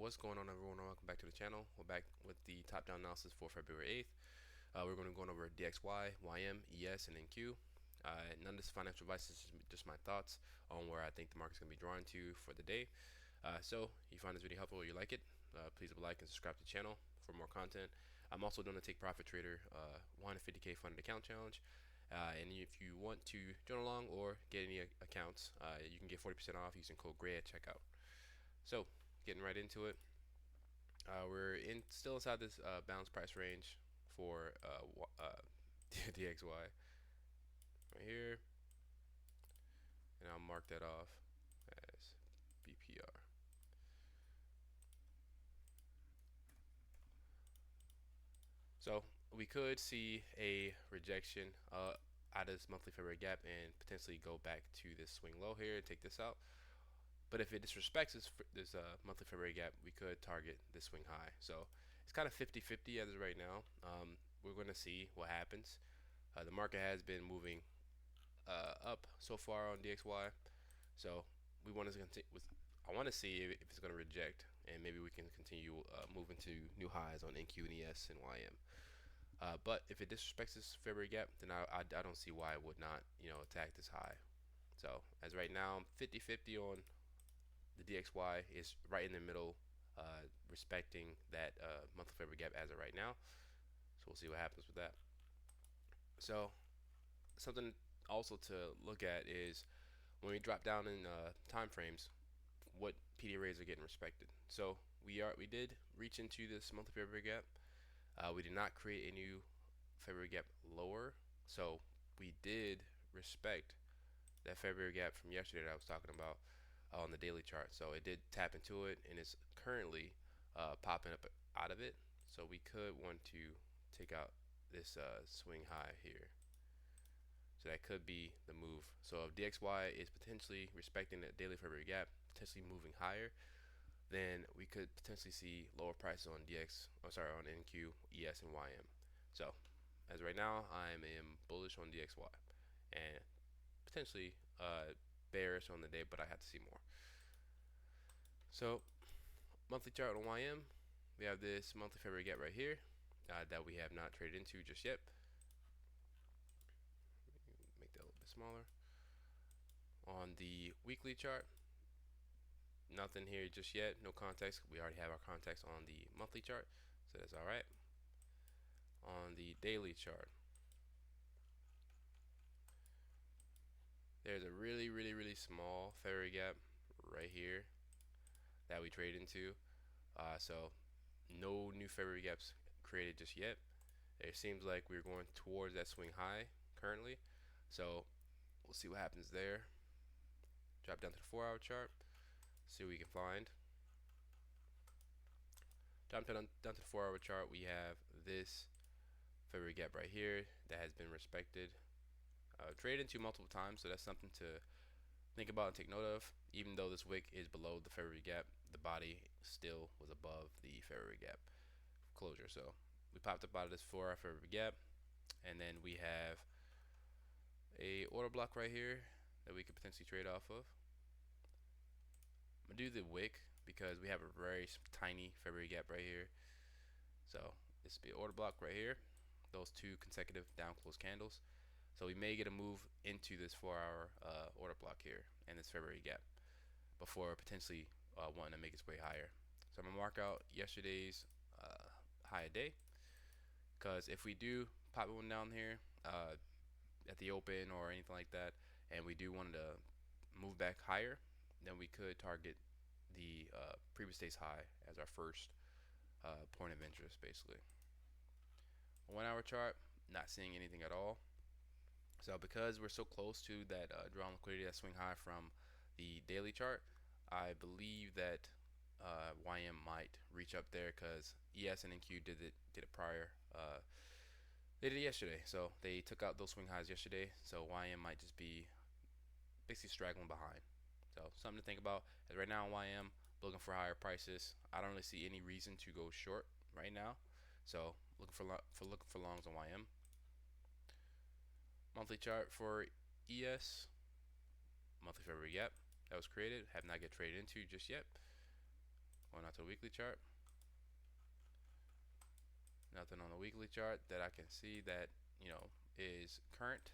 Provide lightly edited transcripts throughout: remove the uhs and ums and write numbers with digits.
What's going on, everyone? Welcome back to the channel. We're back with the top-down analysis for February 8th. We're going to go over DXY, YM, ES, and NQ. None of this financial advice is just my thoughts on where I think the market's going to be drawn to for the day. So, if you find this video helpful or you like it, please like and subscribe to the channel for more content. I'm also doing a Take Profit Trader 150K funded account challenge. And if you want to join along or get any accounts, you can get 40% off using code GRAY at checkout. So, getting right into it, we're still inside this balanced price range for DXY right here, and I'll mark that off as BPR. So we could see a rejection out of this monthly February gap and potentially go back to this swing low here and take this out. But if it disrespects this monthly February gap, we could target this swing high. So it's kind of 50-50 as of right now. We're going to see what happens. The market has been moving up so far on DXY, so we want to continue with. I want to see if it's going to reject, and maybe we can continue moving to new highs on NQ and ES and YM. But if it disrespects this February gap, then I don't see why it would not, attack this high. So as right now, I'm 50-50 on the DXY is right in the middle, respecting that monthly February gap as of right now. So we'll see what happens with that. So something also to look at is when we drop down in time frames, what PD arrays are getting respected. So we did reach into this monthly February gap. We did not create a new February gap lower, so we did respect that February gap from yesterday that I was talking about on the daily chart. So it did tap into it, and it's currently popping up out of it. So we could want to take out this swing high here. So that could be the move. So if DXY is potentially respecting that daily February gap, potentially moving higher, then we could potentially see lower prices on on NQ, ES, and YM. So as right now, I am bullish on DXY and potentially bearish on the day, but I have to see more. So monthly chart on YM, we have this monthly February gap right here that we have not traded into just yet. Make that a little bit smaller. On the weekly chart, nothing here just yet, no context. We already have our context on the monthly chart, so that's all right. On the daily chart, there's a really small February gap right here that we trade into. So no new February gaps created just yet. It seems like we're going towards that swing high currently, so we'll see what happens there. Drop down to the 4-hour chart, see what we can find. Drop down to the 4-hour chart, we have this February gap right here that has been respected, traded into multiple times, so that's something to think about and take note of. Even though this wick is below the February gap, the body still was above the February gap closure. So we popped up out of this 4-hour February gap, and then we have a order block right here that we could potentially trade off of. I'm gonna do the wick because we have a very tiny February gap right here. So this will be an order block right here, those two consecutive down close candles. So we may get a move into this 4-hour order block here and this February gap before potentially wanting to make its way higher. So I'm gonna mark out yesterday's high a day, because if we do pop one down here at the open or anything like that, and we do want to move back higher, then we could target the previous day's high as our first point of interest, basically. 1-hour chart, not seeing anything at all. So because we're so close to that drawn liquidity, that swing high from the daily chart, I believe that YM might reach up there, because ES and NQ did it prior. They did it yesterday, so they took out those swing highs yesterday. So YM might just be basically straggling behind. So something to think about. As right now, YM looking for higher prices. I don't really see any reason to go short right now. So looking for longs on YM. Monthly chart for ES, monthly February gap that was created, have not get traded into just yet. Going out to the weekly chart. Nothing on the weekly chart that I can see that, you know, is current.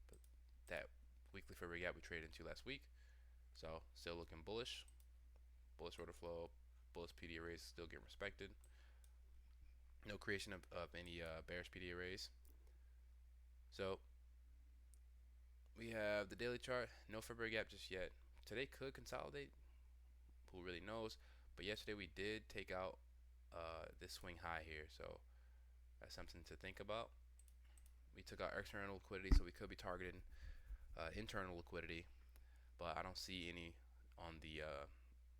But that weekly February gap we traded into last week. So still looking bullish. Bullish order flow, bullish PD arrays still getting respected. No creation of any bearish PD arrays. So we have the daily chart. No February gap just yet. Today could consolidate. Who really knows? But yesterday we did take out this swing high here. So that's something to think about. We took out external liquidity, so we could be targeting internal liquidity, but I don't see any on the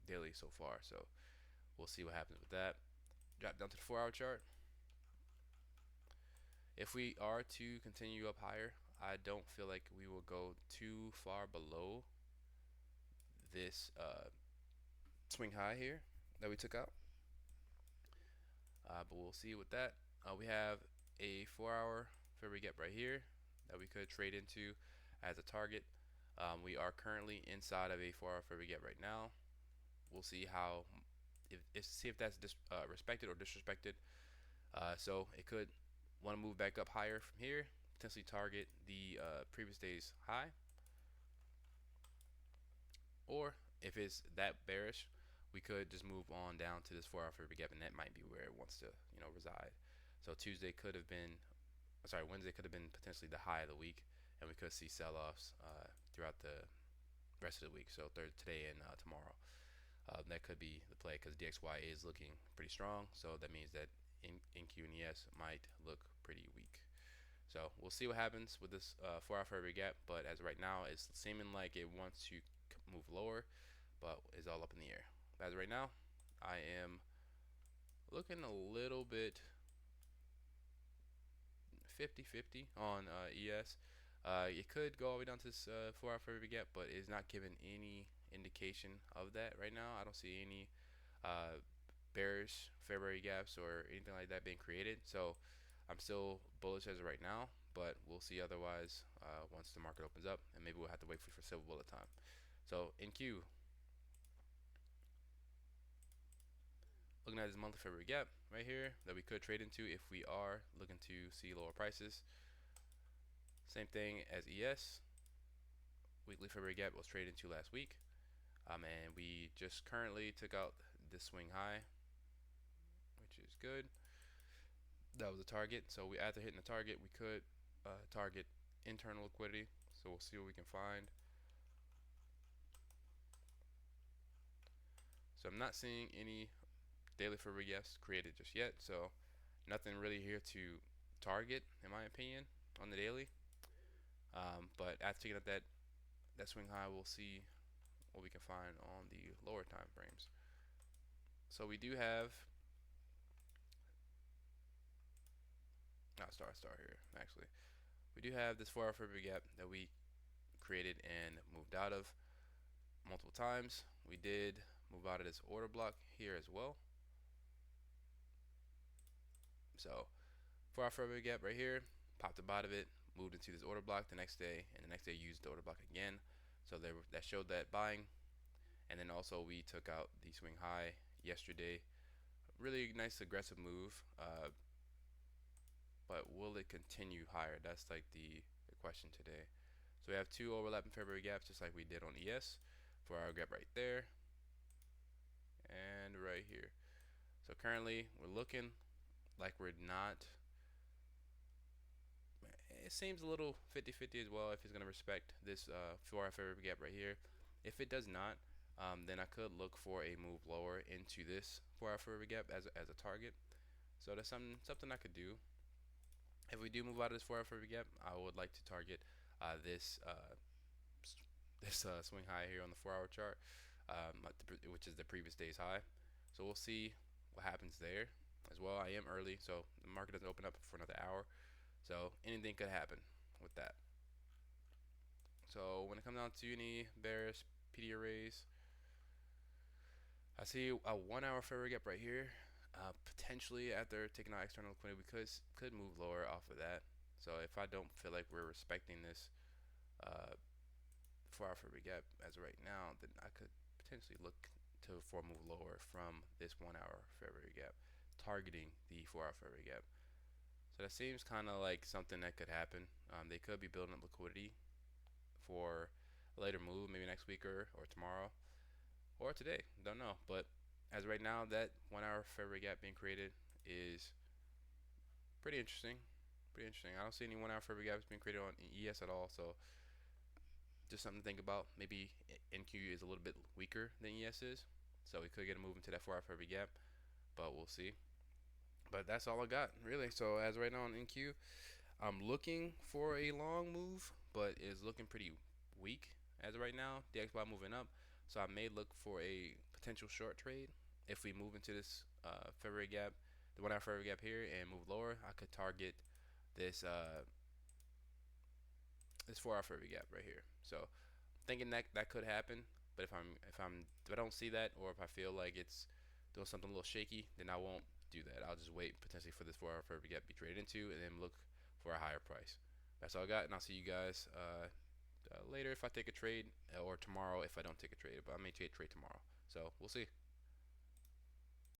daily so far. So we'll see what happens with that. Drop down to the 4-hour chart. If we are to continue up higher, I don't feel like we will go too far below this swing high here that we took out. But we'll see with that. We have a 4-hour February gap right here that we could trade into as a target. We are currently inside of a 4-hour February gap right now. We'll see how, see if that's respected or disrespected. So it could want to move back up higher from here, potentially target the previous day's high. Or if it's that bearish, we could just move on down to this 4-hour February gap, and that might be where it wants to, you know, reside. So Wednesday could have been potentially the high of the week, and we could see sell-offs throughout the rest of the week. So today and tomorrow, that could be the play because DXY is looking pretty strong. So that means that NQ and ES might look pretty weak. So we'll see what happens with this 4-hour February gap. But as of right now, it's seeming like it wants to move lower, but is all up in the air. As of right now, I am looking a little bit 50-50 on ES. It could go all the way down to this 4-hour February gap, but it's not giving any indication of that right now. I don't see any bearish February gaps or anything like that being created. So I'm still bullish as of right now, but we'll see otherwise once the market opens up, and maybe we'll have to wait for silver bullet time. So NQ, looking at this monthly February gap right here that we could trade into if we are looking to see lower prices. Same thing as ES. Weekly February gap was traded into last week, and we just currently took out this swing high, which is good. That was a target. So we, after hitting the target, we could target internal liquidity. So we'll see what we can find. So I'm not seeing any daily February gaps created just yet. So nothing really here to target, in my opinion, on the daily. But after taking up that swing high, we'll see what we can find on the lower time frames. So we do have star here actually. We do have this 4-hour February gap that we created and moved out of multiple times. We did move out of this order block here as well. So 4-hour February gap right here, popped up out of it, moved into this order block the next day, and the next day used the order block again. So that showed that buying. And then also we took out the swing high yesterday. Really nice aggressive move. But will it continue higher? That's like the question today. So we have two overlapping February gaps just like we did on ES. 4-hour gap right there and right here. So currently we're looking like we're not, it seems a little 50-50 as well if it's going to respect this 4-hour February gap right here. If it does not, then I could look for a move lower into this 4-hour February gap as a target. So that's something I could do. If we do move out of this 4-hour February gap, I would like to target this swing high here on the 4-hour chart, which is the previous day's high. So we'll see what happens there as well. I am early, so the market doesn't open up for another hour. So anything could happen with that. So when it comes down to any bearish PD arrays, I see a 1-hour February gap right here. Potentially after taking out external liquidity, we could move lower off of that. So if I don't feel like we're respecting this 4-hour February gap as of right now, then I could potentially look for a move lower from this 1 hour fair value gap, targeting the 4 hour fair value gap. So that seems kind of like something that could happen. They could be building up liquidity for a later move, maybe next week or tomorrow or today. Don't know. But as of right now, that 1 hour fair value gap being created is pretty interesting. Pretty interesting. I don't see any 1 hour fair value gaps being created on ES at all. So just something to think about. Maybe NQ is a little bit weaker than ES is. So we could get a move into that 4 hour fair value gap. But we'll see. But that's all I got, really. So as of right now on NQ, I'm looking for a long move, but it's looking pretty weak as of right now. DXY moving up, so I may look for a potential short trade. If we move into this February gap, the 1 hour February gap here, and move lower, I could target this this 4 hour February gap right here. So thinking that that could happen, but if I don't see that, or if I feel like it's doing something a little shaky, then I won't do that. I'll just wait potentially for this 4 hour February gap to be traded into, and then look for a higher price. That's all I got, and I'll see you guys later if I take a trade, or tomorrow if I don't take a trade. But I may trade tomorrow. So we'll see.